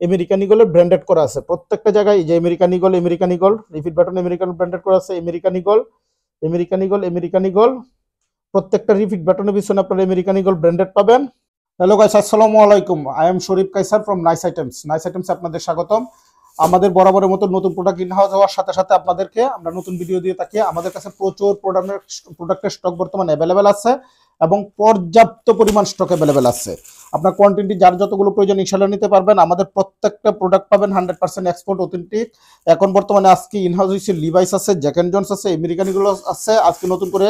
American ঈগলের branded করা আছে প্রত্যেকটা জায়গায়। এই যে American eagle repeat button American branded করা আছে, আমেরিকান ঈগল প্রত্যেকটা রিপিট বাটনের পিছনে আপনারা আমেরিকান ঈগল ব্র্যান্ডেড পাবেন। হ্যালো গাইস, আসসালামু আলাইকুম। I am Sharif Kaiser from nice items. আপনাদের স্বাগতম। আমাদের বরাবরের মতো নতুন প্রোডাক্ট ইন হাউস হওয়ার সাথে সাথে আপনাদেরকে আমরা নতুন ভিডিও দিয়ে থাকি। আমাদের কাছে প্রচুর প্রোডাক্টের স্টক বর্তমানে অ্যাভেলেবেল আছে এবং পর্যাপ্ত পরিমাণ স্টক অ্যাভেলেবেল আছে। আপনার কোয়ান্টিটি যার যতগুলো প্রয়োজন ইনশাআল্লাহ নিতে পারবেন। আমাদের প্রত্যেকটা প্রোডাক্ট পাবেন 100% এক্সপোর্ট অথেন্টিক। এখন বর্তমানে আজকে ইনহাউস হচ্ছে লিভাইস আছে, জ্যাক এন্ড জনস আছে, আমেরিকান ঈগল আছে। আজকে নতুন করে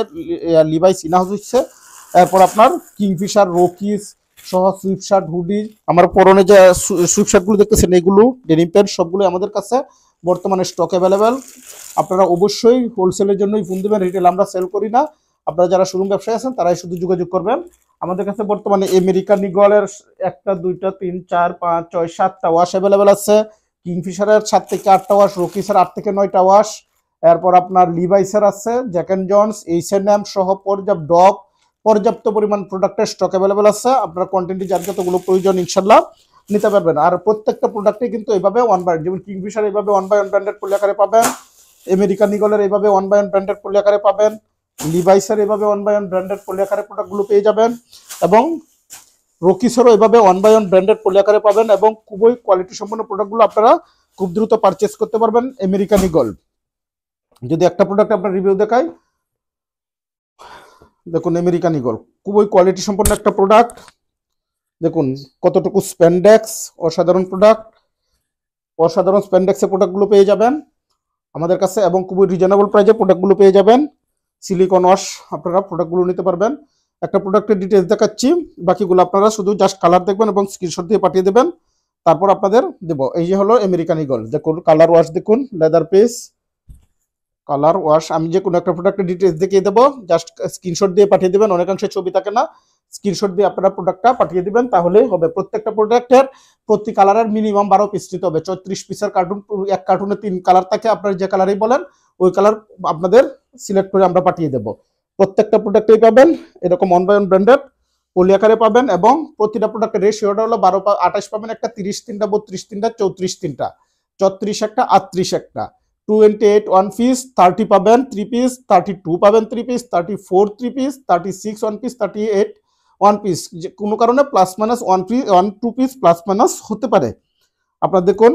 লিভাইস ইনহাউস হচ্ছে। এরপর আপনার কিংফিশার, রকিস সহ সুইপশার্ট, হুডি, আমার পরনে যে সুইপশার্টগুলো দেখতেছেন এগুলো ডেনিম প্যান্ট সবগুলো আমাদের কাছে বর্তমানে স্টক অ্যাভেলেবেল। আপনারা অবশ্যই হোলসেলের জন্যই ফোন দেবেন, রিটেল আমরা সেল করি না। আপনারা যারা শোরুম ব্যবসায়ী আছেন তারাই শুধু যোগাযোগ করবেন। আমাদের কাছে বর্তমানে আমেরিকান ঈগলের 1টা 2টা 3 4 5 6 7টা ওয়াশ অ্যাভেলেবেল আছে, কিংফিশারের 7 থেকে 8টা ওয়াশ, রকিসের 8 থেকে 9টা ওয়াশ, এরপর আপনার লিভাইসের আছে, জ্যাক এন্ড জনস, এইচএনএম সহ পর্যাপ্ত পরিমাণ প্রোডাক্টের স্টক অ্যাভেলেবেল আছে। আপনার কোয়ান্টিটি যার যতগুলো প্রয়োজন ইনশাল্লাহ নিতে পারবেন। আর প্রত্যেকটা প্রোডাক্টে কিন্তু এইভাবে ওয়ান বাই, যেমন কিংফিশার এইভাবে 1/1 ব্র্যান্ডেড পলি আকারে পাবেন, আমেরিকান ঈগলের এইভাবে 1/1 ব্র্যান্ডেড পলি আকারে পাবেন, লিভাইসের এইভাবে 1/1 ব্র্যান্ডেড পলি আকারে প্রোডাক্টগুলো পেয়ে যাবেন এবং রকিসেরও এইভাবে 1/1 ব্র্যান্ডেড পলি আকারে পাবেন এবং খুবই কোয়ালিটি সম্পন্ন প্রোডাক্টগুলো আপনারা খুব দ্রুত পারচেস করতে পারবেন। আমেরিকান ঈগল যদি একটা প্রোডাক্ট আপনার রিভিউ দেখাই, দেখুন আমেরিকান ঈগল খুবই কোয়ালিটি সম্পন্ন একটা প্রোডাক্ট। দেখুন কতটুকু স্প্যান্ডেক্স, অসাধারণ প্রোডাক্ট, অসাধারণ স্প্যান্ডেক্সের প্রোডাক্টগুলো পেয়ে যাবেন আমাদের কাছে এবং খুবই রিজনেবল প্রাইসে প্রোডাক্টগুলো পেয়ে যাবেন। সিলিকন ওয়াশ আপনারা প্রোডাক্টগুলো নিতে পারবেন। একটা প্রোডাক্টের ডিটেলস দেখাচ্ছি, বাকিগুলো আপনারা শুধু জাস্ট কালার দেখবেন এবং স্ক্রিনশট দিয়ে পাঠিয়ে দেবেন, তারপর আপনাদের দেব। এই যে হলো আমেরিকান ঈগল, দেখুন কালার ওয়াশ, দেখুন লেদার পিস কালার ওয়াশ। আমি যে কোনো একটা প্রোডাক্টের ডিটেলস দেখিয়ে দেবো, জাস্ট স্ক্রিনশট দিয়ে পাঠিয়ে দেবেন। অনেকাংশে ছবি থাকে না, স্ক্রিনশট দিয়ে আপনারা প্রোডাক্টটা পাঠিয়ে দিবেন তাহলেই হবে। প্রত্যেকটা প্রোডাক্টের প্রতি কালারের মিনিমাম 12 পিস নিতে হবে। 34 পিসের কার্টুন, এক কার্টুনে 3 কালার থাকে, আপনারা যে কালারই বলেন ওই কালার আপনাদের সিলেক্ট করে আমরা পাঠিয়ে দেব। প্রত্যেকটা প্রোডাক্টেই পাবেন এরকম 1/1 ব্র্যান্ডেড পলি আকারে পাবেন এবং প্রতিটা প্রোডাক্টের রেশিওটা হলো 12/28 পাবেন, একটা 30 3টা 32 3টা 34 3টা 34 একটা 38 একটা 28 1 পিস, 30 পাবেন 3 পিস, 32 পাবেন 3 পিস, 34 3 পিস, 36 1 পিস, 38 1 পিস। যে কোনো কারণে plus minus 1 piece 1 2 piece plus minus হতে পারে। আপনারা দেখুন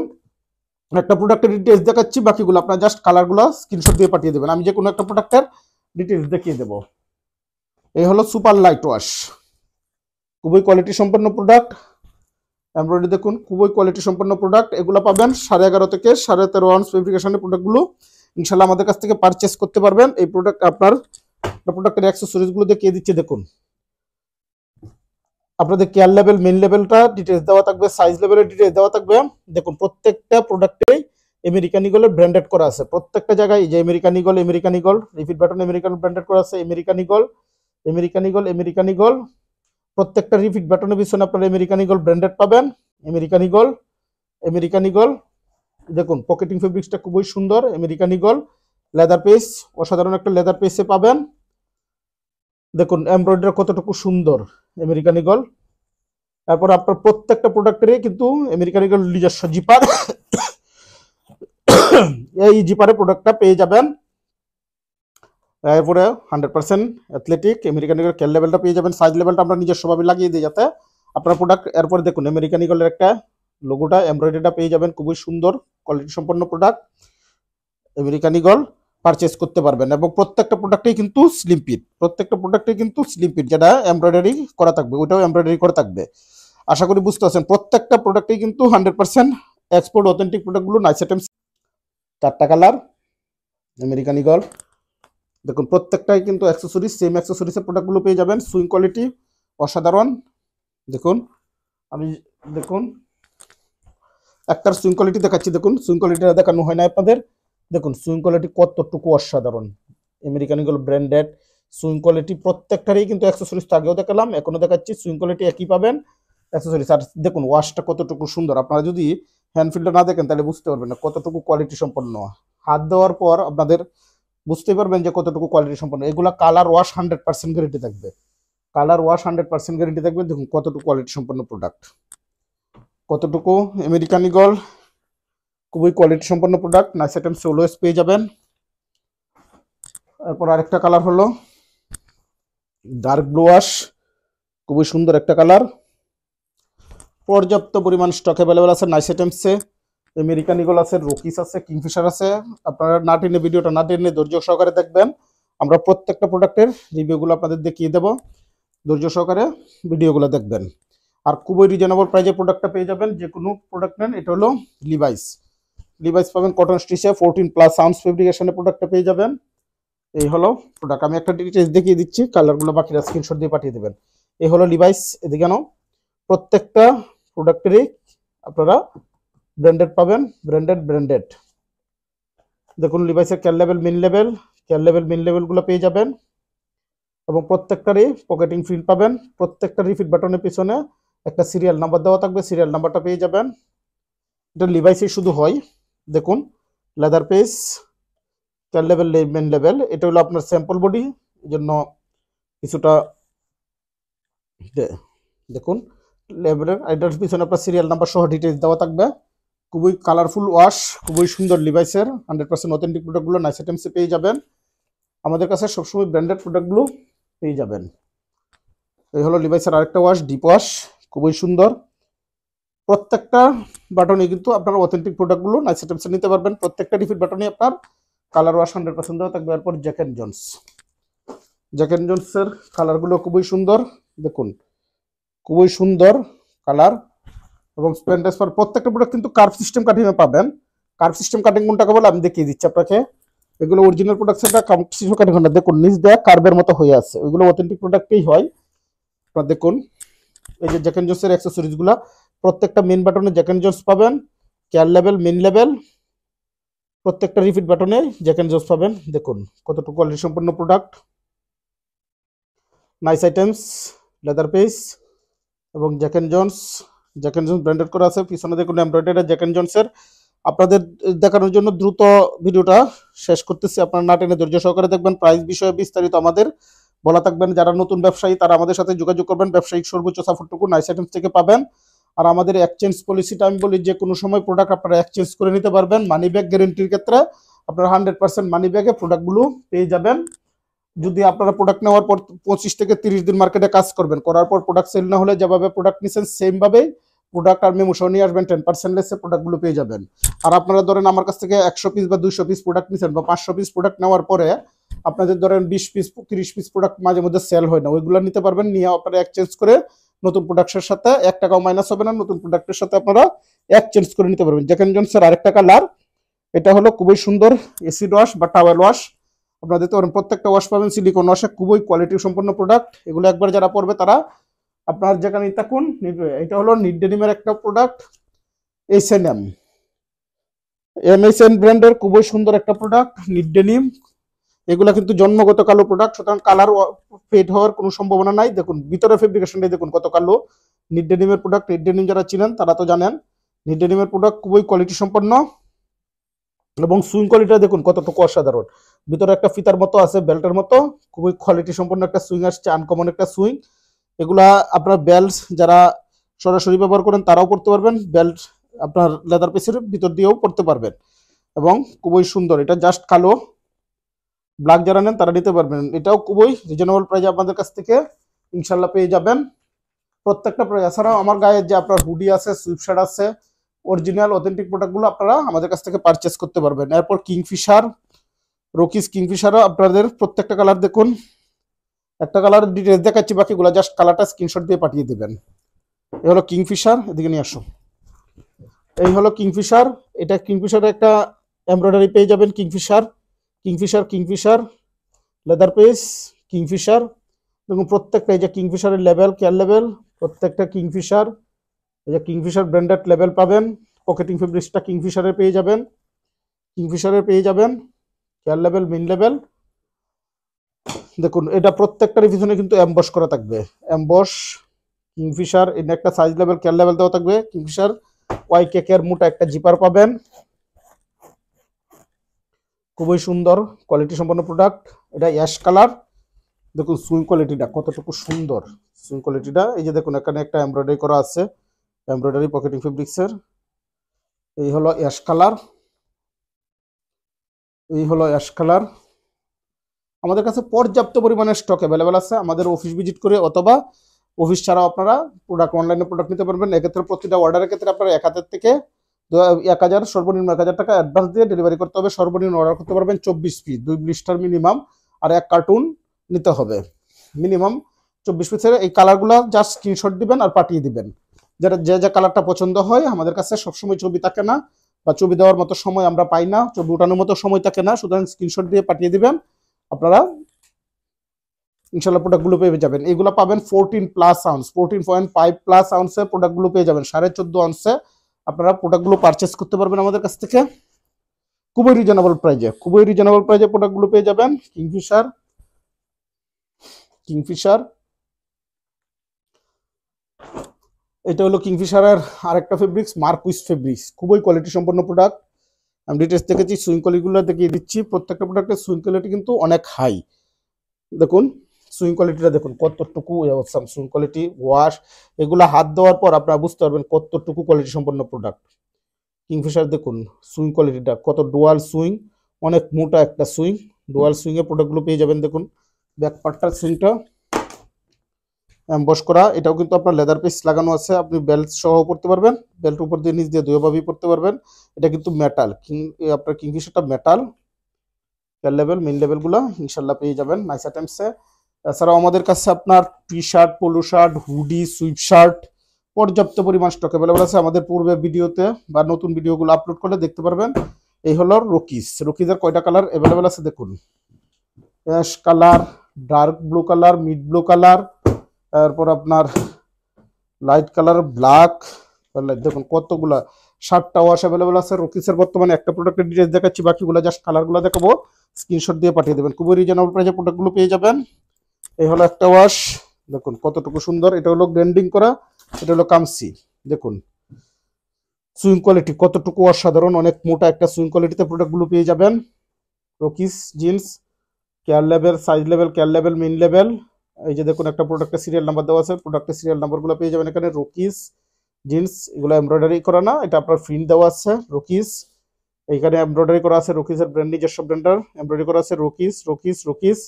একটা প্রোডাক্টের ডিটেলস দেখাচ্ছি, বাকিগুলো আপনারা জাস্ট কালারগুলো স্ক্রিনশট দিয়ে পাঠিয়ে দেবেন। আমি যে কোনো একটা প্রোডাক্টের ডিটেলস দেখিয়ে দেব। এই হলো সুপার লাইট ওয়াশ, খুবই কোয়ালিটি সম্পন্ন প্রোডাক্ট। এমব্রয়ডারি দেখুন খুবই কোয়ালিটি সম্পন্ন প্রোডাক্ট। এগুলো পাবেন 11.5 থেকে 13.5 আউন্স ফেব্রিকেশনের প্রোডাক্টগুলো ইনশাল্লাহ আমাদের কাছ থেকে পারচেস করতে পারবেন। এই প্রোডাক্ট আপনার প্রোডাক্টের অ্যাক্সেসরিজগুলো দেখিয়ে দিচ্ছি। দেখুন আপনাদের কেয়ার লেভেল, মেন লেভেলটা ডিটেলস দেওয়া থাকবে, সাইজ লেভেলের ডিটেলস দেওয়া থাকবে। দেখুন প্রত্যেকটা প্রোডাক্টেই আমেরিকান ঈগলের ব্র্যান্ডেড করা আছে প্রত্যেকটা জায়গায়। যে American eagle repeat button American branded করা আছে, আমেরিকান ঈগল প্রত্যেকটা রিপিট বাটনের পিছনে আপনারা আমেরিকান ঈগল ব্র্যান্ডেড পাবেন। আমেরিকান ঈগল দেখুন পকেটিং ফেব্রিক্সটা খুবই সুন্দর। আমেরিকান ঈগল লেদার পেস, অসাধারণ একটা লেদার পেসে পাবেন। দেখুন এমব্রয়ডারি কতটুকু সুন্দর আমেরিকান ঈগল। তারপর আপনার প্রত্যেকটা প্রোডাক্টেরই কিন্তু আমেরিকান ঈগল নিজস্ব জিপার, এই জিপারে প্রোডাক্টটা পেয়ে যাবেন। এরপরে 100% অ্যাথলেটিক আমেরিকান ঈগল কেয়ার লেভেলটা পেয়ে যাবেন। সাইজ লেভেলটা আমরা নিজস্বভাবে লাগিয়ে দিই যাতে আপনার প্রোডাক্ট। এরপরে দেখুন আমেরিকান ঈগলের একটা লোগোটা, এমব্রয়ডারিটা পেয়ে যাবেন, খুবই সুন্দর কোয়ালিটি সম্পন্ন প্রোডাক্ট। আমেরিকান ঈগল পারচেস করতে পারবেন এবং প্রত্যেকটা প্রোডাক্টেই কিন্তু স্লিম ফিট, যেটা এমব্রয়ডারি করা থাকবে ওইটাও এমব্রয়ডারি করা থাকবে। আশা করি বুঝতে পারছেন। প্রত্যেকটা প্রোডাক্টেই কিন্তু 100% এক্সপোর্ট অথেন্টিক প্রোডাক্টগুলো নাইস আইটেমস। 4টা কালার আমেরিকান ঈগল। দেখুন প্রত্যেকটাই কিন্তু অ্যাক্সেসরিজ, সেম অ্যাক্সেসরিজের প্রোডাক্টগুলো পেয়ে যাবেন। সুইং কোয়ালিটি অসাধারণ। দেখুন দেখুন একটার সুইং কোয়ালিটি দেখাচ্ছি। দেখুন সুইং কোয়ালিটিটা দেখানো হয় না আপনাদের। দেখুন সুইং কোয়ালিটি কতটুকু অসাধারণ। American eagle branded swing quality প্রত্যেকটারই কিন্তু অ্যাক্সেসরিজ তো আগেও দেখালাম, এখনো দেখাচ্ছি। সুইং কোয়ালিটি একই পাবেন অ্যাক্সেসরিজ। আর দেখুন ওয়াশটা কতটুকু সুন্দর। আপনারা যদি হ্যান্ড ফিলটা না দেখেন তাহলে বুঝতে পারবেন না কতটুকু কোয়ালিটি সম্পন্ন। হাত দেওয়ার পর আপনাদের বুঝতে পারবেন যে কতটুকু কোয়ালিটি সম্পন্ন। এগুলা কালার ওয়াশ 100% গ্যারেন্টি থাকবে, দেখুন কতটুকু কোয়ালিটি সম্পন্ন প্রোডাক্ট। কতটুকু আমেরিকান ঈগল, খুবই কোয়ালিটি সম্পন্ন প্রোডাক্ট, নাইস আইটেমস অলওয়েজ পেয়ে যাবেন। এরপর আরেকটা কালার হলো ডার্ক ব্লু ওয়াশ, খুবই সুন্দর একটা কালার, পর্যাপ্ত পরিমাণ স্টক অ্যাভেলেবেল আছে নাইস আইটেমসে। আমেরিকান ঈগল আছে, রকিস আছে, কিংফিশার আছে। আপনারা না টেনে ভিডিওটা না টেনে ধৈর্য সহকারে দেখবেন, আমরা প্রত্যেকটা প্রোডাক্টের রিভিউগুলো আপনাদের দেখিয়ে দেবো, ধৈর্য সহকারে ভিডিওগুলো দেখবেন। আর খুবই রিজনেবল প্রাইজে প্রোডাক্টটা পেয়ে যাবেন, যে কোনো প্রোডাক্ট নেন। এটা হলো লিভাইস পাবেন কটন স্টিচে 14+ আউন্স ফেব্রিকেশনের প্রোডাক্টটা পেয়ে যাবেন। এই হলো প্রোডাক্ট, আমি একটা ডিটেলস দেখিয়ে দিচ্ছি, কালারগুলো বাকিরা স্ক্রিনশট দিয়ে পাঠিয়ে দেবেন। এই হলো লিভাইস, এদিকে নাও। প্রত্যেকটা প্রোডাক্টেরই আপনারা ব্র্যান্ডেড পাবেন, ব্র্যান্ডেড। দেখুন লিভাইসের ক্যাল লেভেল মিন লেভেলগুলো পেয়ে যাবেন, এবং প্রত্যেকটারই পকেটিং প্রিন্ট পাবেন। প্রত্যেকটা রিফিট বাটনের পিছনে একটা সিরিয়াল নাম্বার দেওয়া থাকবে, সিরিয়াল নাম্বারটা পেয়ে যাবেন। এটা লিভাইসে শুধু হয়। দেখুন লেদার পেজ, ক্যাল লেভেল, মেন লেভেল, এটা হলো আপনার স্যাম্পল বডি, এই জন্য কিছুটা দেখুন লেভেলের এটার পিছনে আপনার সিরিয়াল নাম্বার সহ ডিটেলস দেওয়া থাকবে। খুবই কালারফুল ওয়াশ, খুবই সুন্দর লিভাইসের 100% অথেন্টিক প্রোডাক্টগুলো নাইস আইটেমসে পেয়ে যাবেন। আমাদের কাছে সবসময় ব্র্যান্ডেড প্রোডাক্টগুলো পেয়ে যাবেন। এই হলো লিভাইসের আরেকটা ওয়াশ, ডিপ ওয়াশ, খুবই সুন্দর। প্রত্যেকটা বাটনে কিন্তু আপনারা অথেন্টিক প্রোডাক্টগুলো নাইস আইটেমসে নিতে পারবেন। প্রত্যেকটা রিফিট বাটনে আপনার কালার ওয়াশ 100% দেওয়া থাকবে। এরপর জ্যাক এন্ড জোন্সের কালারগুলো খুবই সুন্দর, দেখুন খুবই সুন্দর কালার, এবং স্প্যান্ডেস পার প্রত্যেকটা প্রোডাক্ট কিন্তু কার্ভ সিস্টেম কাটিংয়ে পাবেন। কার্ভ সিস্টেম কাটিং কোনটাকে বলে আমি দেখিয়ে দিচ্ছি আপনাকে। এগুলো অরিজিনাল প্রোডাক্ট, সেটা কার্ভ সিস্টেম কাটিং হয় না। দেখুন নিচ দেওয়া কার্ভের মতো হয়ে আছে, ওইগুলো অথেন্টিক প্রোডাক্টেই হয়। আপনারা দেখুন এই যে জ্যাক এন্ড জোন্সের অ্যাক্সেসরিজগুলো, প্রত্যেকটা মেন বাটনে জ্যাক এন্ড জোন্স পাবেন, ক্যাল লেভেল, মেন লেভেল, প্রত্যেকটা রিফিট বাটনে জ্যাক এন্ড জোন্স পাবেন। দেখুন কতটুকু কোয়ালিটি সম্পন্ন product, nice items, leather page, এবং জ্যাক এন্ড জোন্স ব্র্যান্ডেড করা আছে। পিছনে দেখুন এমব্রয়ডারি জ্যাক এন্ড জোন্সের। আপনাদের দেখানোর জন্য দ্রুত ভিডিওটা শেষ করতেছি, আপনারা না টেনে ধৈর্য সহকারে দেখবেন। প্রাইস বিষয়ে বিস্তারিত আমাদের বলা থাকবেন। যারা নতুন ব্যবসায়ী তারা আমাদের সাথে যোগাযোগ করবেন, ব্যবসায়িক সর্বোচ্চ সাপোর্টটুকু নাইস আইটেমস থেকে পাবেন। আর আমাদের এক্সচেঞ্জ পলিসিটা আমি বলি, যে কোনো সময় প্রোডাক্ট আপনারা এক্সচেঞ্জ করে নিতে পারবেন। মানি ব্যাক গ্যারেন্টির ক্ষেত্রে আপনারা 100% মানি ব্যাগে প্রোডাক্টগুলো পেয়ে যাবেন। যদি আপনারা প্রোডাক্ট নেওয়ার পর 25 থেকে 30 দিন মার্কেটে কাজ করবেন, করার পর প্রোডাক্ট সেল না হলে যেভাবে প্রোডাক্ট নিচ্ছেন সেমভাবেই প্রোডাক্ট আর মেমো সহ নিয়ে আসবেন, 10% লেসে প্রোডাক্টগুলো পেয়ে যাবেন। আর আপনারা ধরেন আমার কাছ থেকে 100 পিস বা 200 পিস প্রোডাক্ট নিচ্ছেন, বা 500 পিস প্রোডাক্ট নেওয়ার পরে আপনাদের ধরেন 20 পিস 30 পিস প্রোডাক্ট মাঝে মধ্যে সেল হয় না, ওইগুলো নিতে পারবেন। নিয়ে আপনারা এক্সচেঞ্জ করে নতুন প্রোডাক্টের সাথে 1 টাকাও মাইনাস হবে না, নতুন প্রোডাক্টের সাথে আপনারা এক্সচেঞ্জ করে নিতে পারবেন। জ্যাক এন্ড জোন্সের আরেকটা কালার, এটা হলো খুবই সুন্দর এসিড ওয়াশ বা টাওয়েল ওয়াশ। আপনারা দেখতে পারেন প্রত্যেকটা ওয়াশ পাবেন সিলিকন ওয়াশে, খুবই কোয়ালিটি সম্পন্ন প্রোডাক্ট। এগুলো একবার যারা পড়বে তারা আপনার যেখানে থাকুন নিবে। এটা হলো নিট ডেনিমের একটা প্রোডাক্ট, এমএসএন ব্র্যান্ডের খুবই সুন্দর একটা প্রোডাক্ট নিট ডেনিম। এগুলা কিন্তু জন্মগত কালো প্রোডাক্ট, সুতরাং কালার ফেড হওয়ার কোনো সম্ভাবনা নাই। দেখুন ভিতরে ফেব্রিকেশনটাই দেখুন কত কালো। নিট ডেনিমের প্রোডাক্ট, নিট ডেনিম যারা চিনেন তারা তো জানেন। নিট ডেনিমের প্রোডাক্ট খুবই কোয়ালিটি সম্পন্ন, এবং সুইং কোয়ালিটিটা দেখুন কতটুকু অসাধারণ। ভিতরে একটা ফিতার মতো আছে, বেল্টের মতো, খুবই কোয়ালিটি সম্পন্ন একটা সুইং আসছে, আনকমন একটা সুইং। এগুলা আপনার বেল্ট যারা সরাসরি ব্যবহার করেন তারাও পড়তে পারবেন, বেল্ট আপনার লেদার পিসের ভিতর দিয়েও পড়তে পারবেন, এবং খুবই সুন্দর। এটা জাস্ট কালো, ব্ল্যাক যারা নেন তারা নিতে পারবেন। এটাও খুবই রিজনেবল প্রাইসে আপনাদের কাছ থেকে ইনশাল্লাহ পেয়ে যাবেন প্রত্যেকটা প্রাইস। এছাড়াও আমার গায়ে যে আপনার হুডি আছে, সুইপশার্ট আছে, অরিজিনাল অথেন্টিক প্রোডাক্টগুলো আপনারা আমাদের কাছ থেকে পারচেস করতে পারবেন। এরপর কিংফিশার, রকিস কিংফিশারও আপনাদের প্রত্যেকটা কালার দেখুন। একটা কালার ডিটেলস দেখাচ্ছি, বাকিগুলো জাস্ট কালারটা স্ক্রিনশট দিয়ে পাঠিয়ে দেবেন। এই হলো কিংফিশার, এদিকে নিয়ে আসো। এই হলো কিংফিশার, এটা কিংফিশারের একটা এমব্রয়ডারি পেয়ে যাবেন। কিংফিশার লেদার পেজ, কিংফিশার দেখুন প্রত্যেকটা, এই যে কিংফিশারের লেভেল, কেয়ার লেভেল, প্রত্যেকটা কিংফিশার, এই যে কিংফিশার ব্র্যান্ডেড লেভেল পাবেন। পকেটিং ফেব্রিক্সটা কিংফিশারের পেয়ে যাবেন, কেয়ার লেভেল, মিন লেভেল। দেখুন এটা প্রত্যেকটার পিছনে কিন্তু এমবস করা থাকবে, এমবস কিংফিশার। এর একটা সাইজ লেভেল, কেয়ার লেভেল দেওয়া থাকবে। কিংফিশার ওয়াই কেকের মোটা একটা জিপার পাবেন, খুবই সুন্দর কোয়ালিটি সম্পন্ন প্রোডাক্ট। এটা অ্যাশ কালার, দেখুন সুইং কোয়ালিটিটা কতটুকু সুন্দর। সুইং কোয়ালিটিটা এই যে দেখুন এখানে একটা এমব্রয়ডারি করা আছে, এমব্রয়ডারি পকেটিং ফেব্রিক্সের। এই হলো অ্যাশ কালার, এই হলো অ্যাশ কালার। আমাদের কাছে পর্যাপ্ত পরিমাণে স্টক অ্যাভেলেবেল আছে। আমাদের অফিস ভিজিট করে অথবা অফিস ছাড়াও আপনারা অনলাইনে প্রোডাক্ট নিতে পারবেন। এক্ষেত্রে প্রতিটা অর্ডারের ক্ষেত্রে আপনারা 1000 থেকে 1000, সর্বনিম্ন 1000 টাকা অ্যাডভান্স দিয়ে ডেলিভারি করতে হবে। সর্বনিম্ন অর্ডার করতে পারবেন 24 পিস, 2 ব্লিস্টার মিনিমাম, আর 1 কার্টুন নিতে হবে মিনিমাম 24 পিসের। এই কালারগুলো জাস্ট স্ক্রিনশট দিবেন আর পাঠিয়ে দিবেন। যেটা যে কালারটা পছন্দ হয়। আমাদের কাছে সবসময় ছবি থাকে না, বা ছবি দেওয়ার মতো সময় আমরা পাই না, ছবি ওঠানোর মতো সময় থাকে না, সুতরাং স্ক্রিনশট দিয়ে পাঠিয়ে দিবেন। আপনারা ইনশাল্লাহ প্রোডাক্টগুলো পেয়ে যাবেন। এগুলো পাবেন 14+ আউন্স, 14.5+ আউন্সের প্রোডাক্টগুলো পেয়ে যাবেন। 14.5 আউন্সে আপনারা প্রোডাক্টগুলো পারচেস করতে পারবেন আমাদের কাছ থেকে খুবই রিজনেবল প্রাইজে। খুবই রিজনেবল প্রাইজে প্রোডাক্টগুলো পেয়ে যাবেন। কিংফিশার, এটা হলো কিংফিশারের আরেকটা ফেব্রিক্স, মার্কুইস ফেব্রিক্স। খুবই কোয়ালিটি সম্পন্ন প্রোডাক্ট। আমি ডিটেলস দেখেছি, সুইং কোয়ালিটিগুলো দেখিয়ে দিচ্ছি। প্রত্যেকটা প্রোডাক্টের সুইং কোয়ালিটি কিন্তু অনেক হাই। দেখুন সুইং কোয়ালিটিটা দেখুন কতটুকু অসাম সুইং কোয়ালিটি। ওয়াশ এগুলো হাত দেওয়ার পর আপনারা বুঝতে পারবেন কতটুকু কোয়ালিটি সম্পন্ন প্রোডাক্ট। কিংফিশার দেখুন সুইং কোয়ালিটিটা কত, ডুয়াল সুইং, অনেক মোটা একটা সুইং। ডুয়াল সুইং এর প্রোডাক্টগুলো পেয়ে যাবেন। দেখুন ব্যাক পার্টটার সুইংটা এমবস করা, এটাও কিন্তু আপনার লেদার পিস লাগানো আছে। আপনি বেল্ট সহ পড়তে পারবেন, বেল্ট উপর দিয়ে নিচ দিয়ে দুইভাবেই পড়তে পারবেন। এটা কিন্তু মেটাল, আপনার কিংফিশারটা মেটাল। লেভেল মেইন লেভেলগুলো ইনশাল্লাহ পেয়ে যাবেন নাইস আইটেমসে। এছাড়াও আমাদের কাছে আপনার T shirt, polo shirt, hoodie, sweep shirt পর্যাপ্ত পরিমাণ স্টক অ্যাভেলেবল আছে। আমাদের পূর্বে ভিডিওতে বা নতুন ভিডিওগুলো আপলোড করলে দেখতে পারবেন। এই হলো রকিজের কয়টা কালার অ্যাভেলেবল আছে দেখুন। Ash colour, dark blue colour, mid blue colour, তারপর আপনার লাইট কালার, ব্ল্যাক। দেখুন কতগুলা 7টা ওয়াশ অ্যাভেলেবল আছে। রকিজের বর্তমানে একটা প্রোডাক্টের ডিটেইলস দেখাচ্ছি, বাকিগুলো জাস্ট কালারগুলো দেখাবো। স্ক্রিনশট দিয়ে পাঠিয়ে দেবেন। খুবই রিজনেবল প্রাইসে প্রোডাক্টগুলো পেয়ে যাবেন। এই হলো একটা ওয়াশ, দেখুন কতটুকু সুন্দর। এটা হলো গ্রেন্ডিং করা, এটা হলো কামসি। দেখুন সুইং কোয়ালিটি কতটুকু অসাধারণ, অনেক মোটা একটা সুইং কোয়ালিটিতে প্রোডাক্টগুলো পেয়ে যাবেন। Rockies jeans, care level, size level, care level, main level. এই যে দেখুন একটা প্রোডাক্টের সিরিয়াল নাম্বার দেওয়া আছে, প্রোডাক্টের সিরিয়াল নাম্বারগুলো পেয়ে যাবেন এখানে। রকিজ জিন্স, এগুলো এমব্রয়ডারি করা না, এটা আপনার প্রিন্ট দেওয়া আছে রকিজ। এইখানে এমব্রয়ডারি করা আছে রকিজের ব্র্যান্ড, নিজস্ব ব্র্যান্ডার এমব্রয়ডারি করা আছে রকিজ।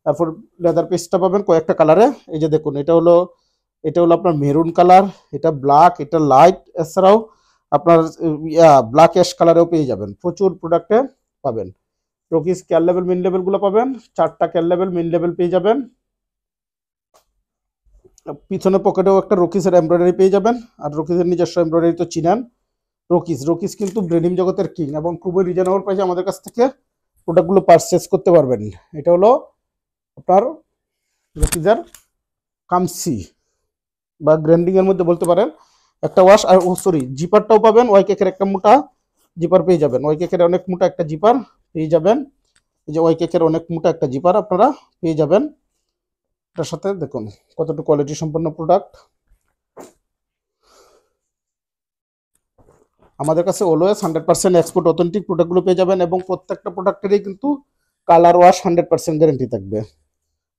তারপর লেদার পিসটা পাবেন কয়েকটা কালারে। এই যে দেখুন এটা হলো আপনার মেরুন কালার, এটা ব্ল্যাক, এটা লাইট। এছাড়াও আপনার ব্ল্যাক অ্যাশ কালারেও পেয়ে যাবেন। প্রচুর প্রোডাক্টে পাবেন। রকিজ কেয়ার লেভেল, মেইন লেভেলগুলো পাবেন। 4টা কেয়ার লেভেল, মেইন লেভেল পেয়ে যাবেন। পিছনে পকেটেও একটা রকিজের এমব্রয়ডারি পেয়ে যাবেন। আর রকিজের নিজস্ব এমব্রয়ডারি তো চিনেন। রকিজ কিন্তু ডেনিম জগতের কিং, এবং খুবই রিজনেবল প্রাইসে আমাদের কাছ থেকে প্রোডাক্টগুলো পারচেস করতে পারবেন। এটা হলো আপনার রকিজের কামসি বা গ্র্যান্ডিং এর মধ্যে বলতে পারেন একটা ওয়াশ। আর জিপারটাও পাবেন। ওয়াইকেকের একটা মোটা জিপার পেয়ে যাবেন। ওয়াইকেকের অনেক মোটা একটা জিপার পেয়ে যাবেন। এই যে ওয়াইকেকের অনেক মোটা একটা জিপার আপনারা পেয়ে যাবেন এটার সাথে। দেখুন কতটুকু কোয়ালিটি সম্পন্ন প্রোডাক্ট। আমাদের কাছে অলওয়েজ 100% এক্সপোর্ট অথেন্টিক প্রোডাক্টগুলো পেয়ে যাবেন, এবং প্রত্যেকটা প্রোডাক্টেরই কিন্তু কালার ওয়াশ 100% গ্যারেন্টি থাকবে।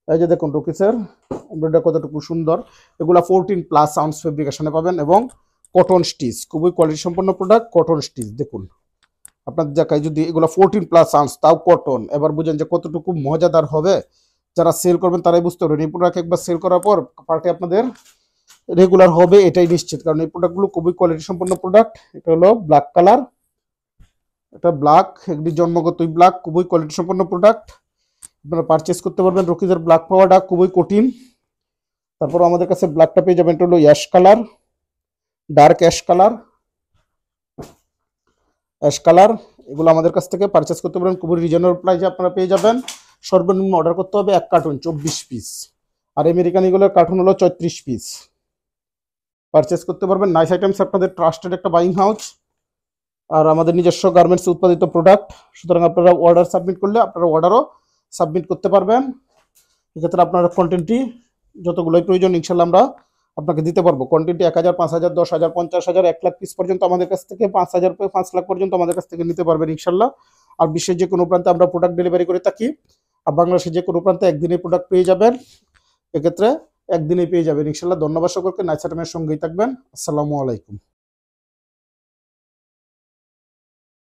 এই যে দেখুন রকিজের এমব্রয়ডারি কতটুকু সুন্দর। এগুলা 14+ আউন্স ফেব্রিকেশনে পাবেন, এবং কটন স্টিচ, খুবই কোয়ালিটি সম্পন্ন প্রোডাক্ট। কটন স্টিচ দেখুন আপনার জায়গায় যদি এগুলো 14+ আউন্স, তাও কটন, এবার বুঝেন যে কতটুকু মজাদার হবে। যারা সেল করবেন তারাই বুঝতে পারবেন। এই প্রোডাক্ট একবার সেল করার পর পার্টি আপনাদের রেগুলার হবে, এটাই নিশ্চিত, কারণ এই প্রোডাক্টগুলো খুবই কোয়ালিটি সম্পন্ন প্রোডাক্ট। এটা হলো ব্ল্যাক কালার, এটা ব্ল্যাক, একটি জন্মগতই ব্ল্যাক, খুবই কোয়ালিটি সম্পন্ন প্রোডাক্ট। আপনারা পারচেস করতে পারবেন। রকিজের ব্ল্যাক পাওয়াটা খুবই কঠিন। তারপর আমাদের কাছে ব্ল্যাকটা পেয়ে যাবেন। এটা হলো ash colour, dark ash colour. এগুলো আমাদের কাছ থেকে পারচেস করতে পারেন খুবই রিজনেবল প্রাইসে আপনারা পেয়ে যাবেন। সর্বনিম্ন অর্ডার করতে হবে 1 কার্টুন 24 পিস, আর আমেরিকান এগুলোর কার্টুন হলো 34 পিস। পারচেস করতে পারবেন। নাইস আইটেমস আপনাদের ট্রাস্টেড একটা বাইং হাউস, আর আমাদের নিজস্ব গার্মেন্টস উৎপাদিত প্রোডাক্ট। সুতরাং আপনারা অর্ডার সাবমিট করলে আপনারা অর্ডারও সাবমিট করতে পারবেন। এক্ষেত্রে আপনার কোয়ান্টিটি যতগুলোই প্রয়োজন ইনশাল্লাহ আমরা আপনাকে দিতে পারবো। কোয়ান্টিটি 1000, 5000, 10000, 50000, 1 লাখ পিস পর্যন্ত আমাদের কাছ থেকে, 5000, 5 লাখ পর্যন্ত আমাদের কাছ থেকে নিতে পারবেন ইনশাল্লাহ। আর বিশ্বের যে কোনো প্রান্তে আমরা প্রোডাক্ট ডেলিভারি করে থাকি, আর বাংলাদেশের যে কোনো প্রান্তে একদিনে প্রোডাক্ট পেয়ে যাবেন। এক্ষেত্রে একদিনেই পেয়ে যাবেন ইনশাল্লাহ। ধন্যবাদ সকলকে, নাইস আইটেমের সঙ্গেই থাকবেন। আসসালামু আলাইকুম।